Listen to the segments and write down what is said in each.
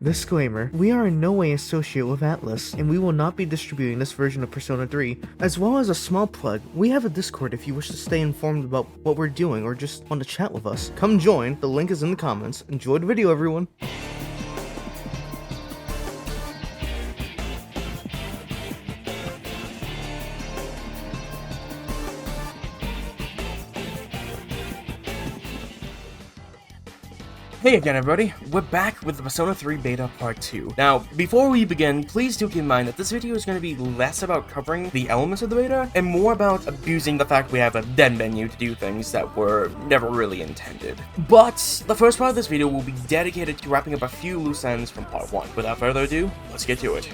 Disclaimer, we are in no way associated with Atlas, and we will not be distributing this version of Persona 3. As well as a small plug, we have a Discord if you wish to stay informed about what we're doing or just want to chat with us. Come join, the link is in the comments. Enjoy the video, everyone! Hey again everybody, we're back with the Persona 3 Beta Part 2. Now, before we begin, please do keep in mind that this video is going to be less about covering the elements of the beta, and more about abusing the fact we have a dead menu to do things that were never really intended. But, the first part of this video will be dedicated to wrapping up a few loose ends from Part 1. Without further ado, let's get to it.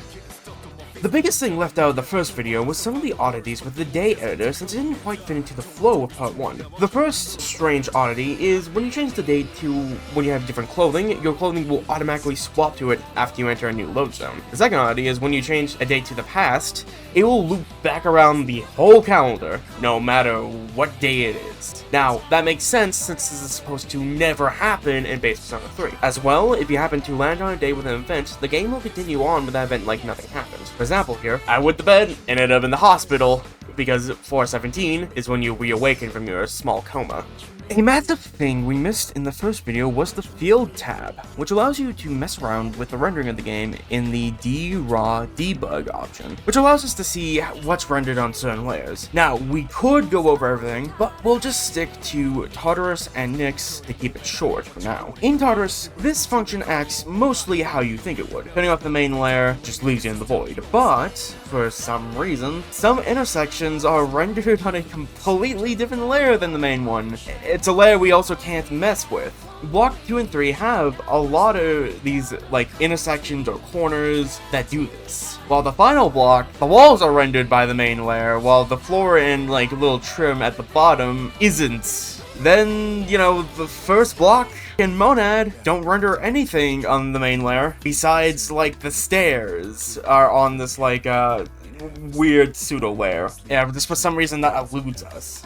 The biggest thing left out of the first video was some of the oddities with the day editor, since it didn't quite fit into the flow of part 1. The first strange oddity is when you change the date to when you have different clothing, your clothing will automatically swap to it after you enter a new load zone. The second oddity is when you change a date to the past, it will loop back around the whole calendar, no matter what day it is. Now, that makes sense since this is supposed to never happen in base Persona 3. As well, if you happen to land on a day with an event, the game will continue on with that event like nothing happened. For example here, I went to bed and ended up in the hospital because 417 is when you reawaken from your small coma. A massive thing we missed in the first video was the Field tab, which allows you to mess around with the rendering of the game in the draw debug option, which allows us to see what's rendered on certain layers. Now, we could go over everything, but we'll just stick to Tartarus and Nyx to keep it short for now. In Tartarus, this function acts mostly how you think it would. Turning off the main layer just leaves you in the void, but for some reason, some intersections are rendered on a completely different layer than the main one. It's a layer we also can't mess with. Block 2 and 3 have a lot of these, like, intersections or corners that do this. While the final block, the walls are rendered by the main layer, while the floor and, like, little trim at the bottom isn't. Then, you know, the first block and Monad don't render anything on the main layer, besides, like, the stairs are on this, like, weird pseudo-layer. Yeah, just for some reason that eludes us.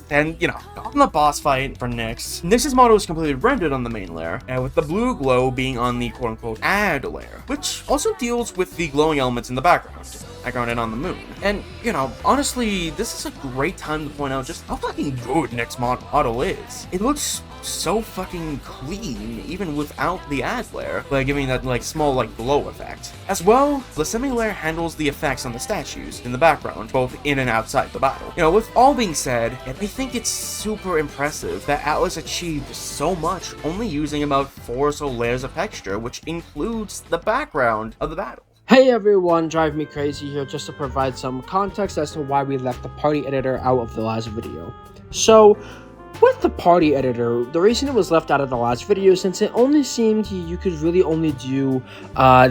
And, you know, on the boss fight for Nyx, Nyx's model is completely rendered on the main layer, with the blue glow being on the quote-unquote add layer, which also deals with the glowing elements in the background and on the moon. And, you know, honestly, this is a great time to point out just how fucking good Nyx model is. It looks so fucking clean, even without the add layer, by giving that, like, small, like, glow effect. As well, the semi-layer handles the effects on the statues in the background, both in and outside the battle. You know, with all being said, I think it's super impressive that Atlas achieved so much only using about 4 or so layers of texture, which includes the background of the battle. Hey everyone, Drive Me Crazy here just to provide some context as to why we left the party editor out of the last video. So, with the party editor, the reason it was left out of the last video, since it only seemed you could really only do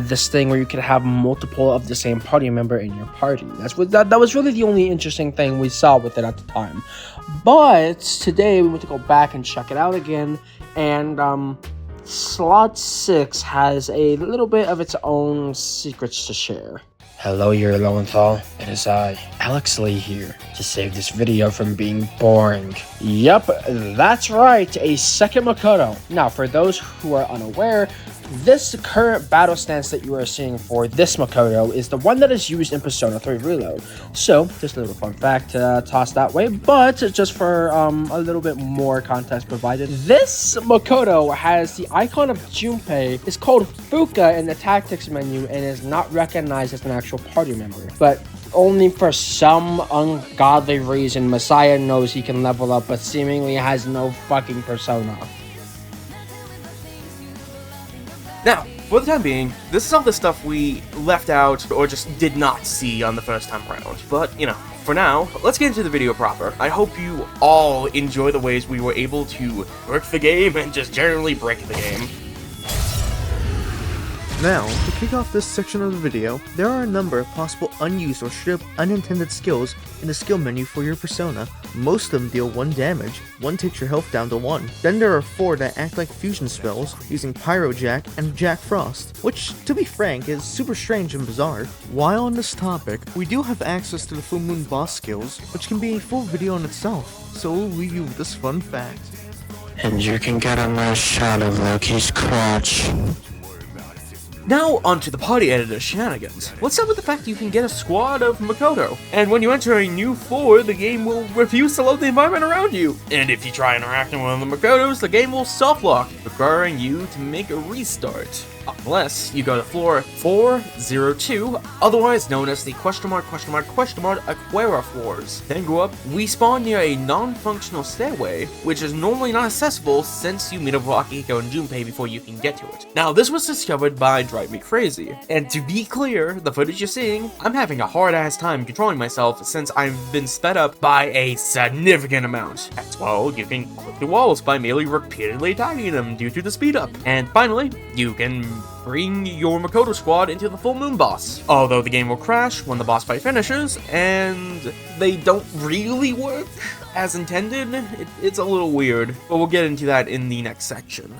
this thing where you could have multiple of the same party member in your party. That was really the only interesting thing we saw with it at the time. But today we went to go back and check it out again, and slot 6 has a little bit of its own secrets to share. Hello, your Lowenthal. It is I, Alex Lee here, to save this video from being boring. Yep, that's right, a second Makoto. Now, for those who are unaware, this current battle stance that you are seeing for this Makoto is the one that is used in Persona 3 Reload. So, just a little fun fact to toss that way, but just for a little bit more context provided. This Makoto has the icon of Junpei. It's called Fuka in the tactics menu and is not recognized as an actual party member. But only for some ungodly reason, Messiah knows he can level up, but seemingly has no fucking persona. Now, for the time being, this is all the stuff we left out or just did not see on the first time around. But, you know, for now, let's get into the video proper. I hope you all enjoy the ways we were able to work the game and just generally break the game. Now, to kick off this section of the video, there are a number of possible unused or straight up unintended skills in the skill menu for your persona. Most of them deal 1 damage, one takes your health down to 1. Then there are 4 that act like fusion spells, using Pyro Jack and Jack Frost, which, to be frank, is super strange and bizarre. While on this topic, we do have access to the Full Moon boss skills, which can be a full video in itself, so we'll leave you with this fun fact. And you can get a nice shot of Loki's crotch. Now onto the party editor shenanigans. Let's start with the fact you can get a squad of Makoto, and when you enter a new floor, the game will refuse to load the environment around you. And if you try interacting with one of the Makotos, the game will soft lock, requiring you to make a restart. Unless you go to floor 402, otherwise known as the Aquera floors. Then go up, we spawn near a non-functional stairway, which is normally not accessible since you meet up with Akihiko and Junpei before you can get to it. Now, this was discovered by Drive Me Crazy, and to be clear, the footage you're seeing, I'm having a hard-ass time controlling myself since I've been sped up by a significant amount. As well, you can clip the walls by merely repeatedly attacking them due to the speed up. And finally, you can bring your Makoto squad into the full moon boss. Although the game will crash when the boss fight finishes, and they don't really work as intended, it's a little weird, but we'll get into that in the next section.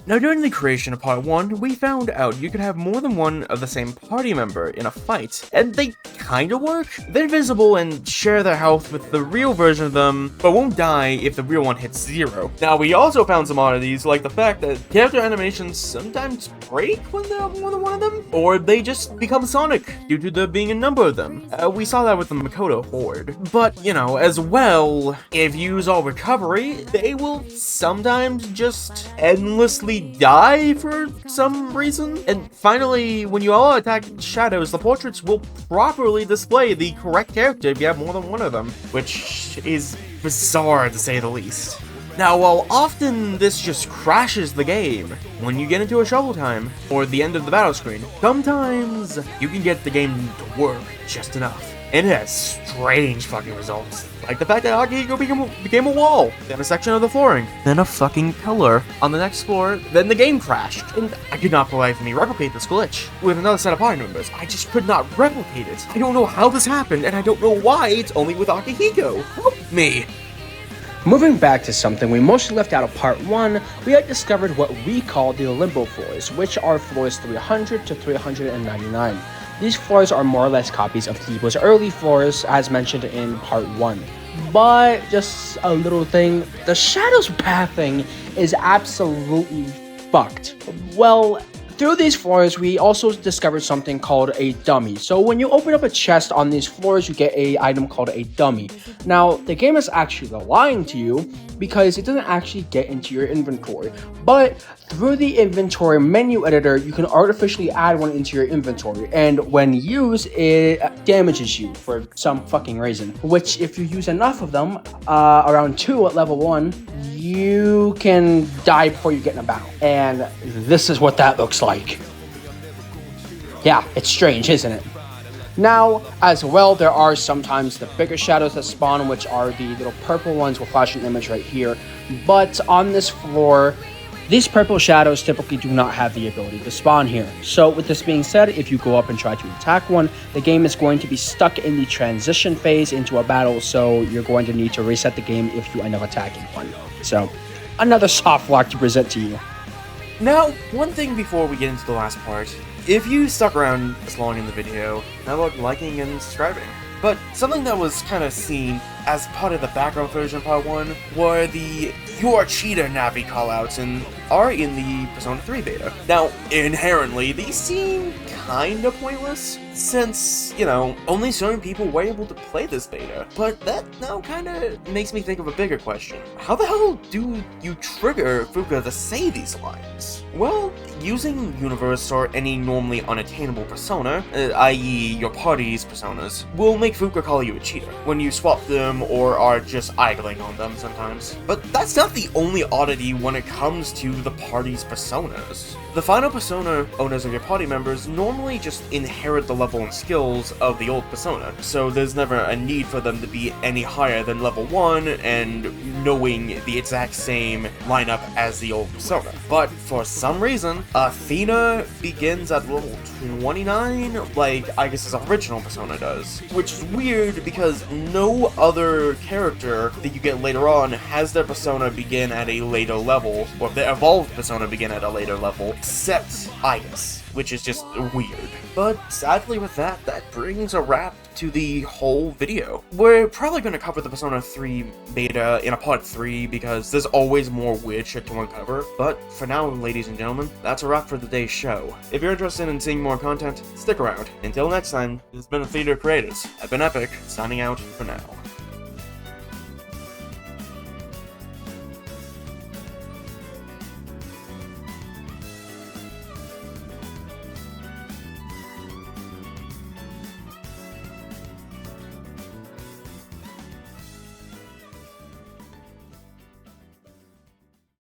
Now, during the creation of Part 1, we found out you could have more than one of the same party member in a fight, and they kinda work. They're invisible and share their health with the real version of them, but won't die if the real one hits 0. Now, we also found some oddities, like the fact that character animations sometimes break when there are more than one of them, or they just become Sonic, due to there being a number of them. We saw that with the Makoto Horde. But, you know, as well, if you use all recovery, they will sometimes just endlessly die for some reason. And finally, when you all attack shadows, the portraits will properly display the correct character if you have more than one of them, which is bizarre to say the least. Now, while often this just crashes the game, when you get into a shovel time, or the end of the battle screen, sometimes you can get the game to work just enough. And it has strange fucking results. Like the fact that Akihiko became a wall, then a section of the flooring, then a fucking pillar on the next floor, then the game crashed. And I could not for the life of me replicate this glitch with another set of party members. I just could not replicate it. I don't know how this happened, and I don't know why it's only with Akihiko. Help me. Moving back to something we mostly left out of part 1, we had discovered what we call the Limbo floors, which are floors 300 to 399. These floors are more or less copies of Thebel's early floors, as mentioned in part 1. But, just a little thing, the Shadows pathing is absolutely fucked. Well, through these floors, we also discovered something called a dummy. So when you open up a chest on these floors, you get an item called a dummy. Now, the game is actually lying to you because it doesn't actually get into your inventory. But through the inventory menu editor, you can artificially add one into your inventory. And when used, it damages you for some fucking reason. Which, if you use enough of them, around 2 at level 1, you can die before you get in a battle. And this is what that looks like. Yeah, it's strange, isn't it? Now, as well, there are sometimes the bigger shadows that spawn, which are the little purple ones. We'll flash an image right here. But on this floor, these purple shadows typically do not have the ability to spawn here. So with this being said, if you go up and try to attack one, the game is going to be stuck in the transition phase into a battle, so you're going to need to reset the game if you end up attacking one. So, another soft lock to present to you. Now, one thing before we get into the last part. If you stuck around this long in the video, how about liking and subscribing? But something that was kind of seen as part of the background version of Part 1 were the "You are cheater" Navi callouts and are in the Persona 3 beta. Now, inherently, these seem kinda pointless, since, you know, only certain people were able to play this beta. But that now kinda makes me think of a bigger question. How the hell do you trigger Fuka to say these lines? Well, using Universe or any normally unattainable persona, i.e. your party's personas, will make Fuka call you a cheater when you swap them or are just idling on them sometimes. But that's not the only oddity when it comes to the party's personas. The final persona owners of your party members normally just inherit the level and skills of the old persona, so there's never a need for them to be any higher than level 1 and knowing the exact same lineup as the old persona. But for some reason, Athena begins at level 29 like Aigis' original persona does, which is weird because no other other character that you get later on has their persona begin at a later level, or their evolved persona begin at a later level, except Aigis, which is just weird. But sadly with that, that brings a wrap to the whole video. We're probably going to cover the Persona 3 beta in a part 3 because there's always more weird shit to uncover, but for now, ladies and gentlemen, that's a wrap for today's show. If you're interested in seeing more content, stick around. Until next time, this has been the Theater Creators. I've been Epic, signing out for now.